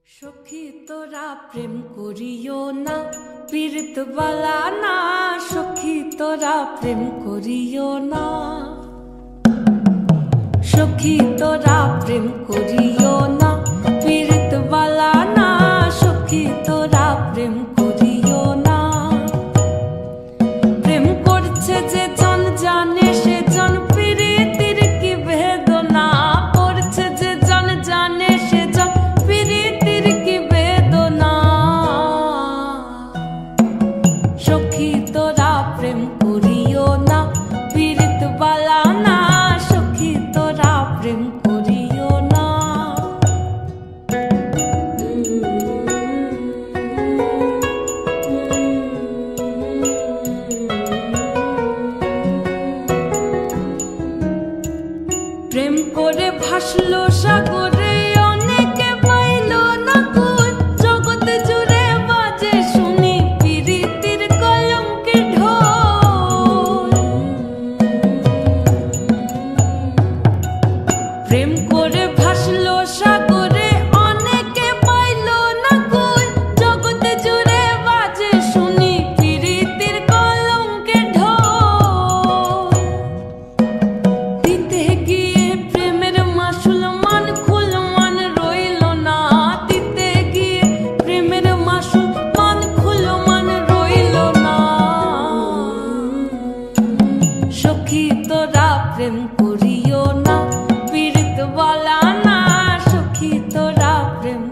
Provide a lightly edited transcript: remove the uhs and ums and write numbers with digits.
সখী তোরা প্রেম করিও না, পীড়িত বালা না। সখী তোরা প্রেম করিও না, সখী তোরা প্রেম করিও না, পীড়িত বালা না। সখী তোরা প্রেম করিও না। প্রেম করছে যে জন জানে সে জন পীড়িতির কি বেদনা। করছে যে জন জানে সে জন পীড়িতির কি বেদনা। সখী তোরা প্রেম করিও না, পীড়িত বালা না। সখী তোরা প্রেম করিও না। প্রেম করে ভাসলো সাগরে, অনেকে পাইল না কুল। জগৎ জুড়ে বাজে শুনি পীড়িতির কলঙ্কের ঢোল। প্রেম করে ভাসলো সাগরে, অনেকে পাইল না কুল। জগৎ জুড়ে বাজে শুনি পীড়িতির কলঙ্কের ঢোল। দিতে গিয়ে প্রেমের মাসুল মান খুল মান রইল না। দিতে গিয়ে প্রেমের মাসুল মান খুল মান রইল না। সখী তোরা প্রেম করিও না, পীড়িত বালা না। সখী তোরা প্রেম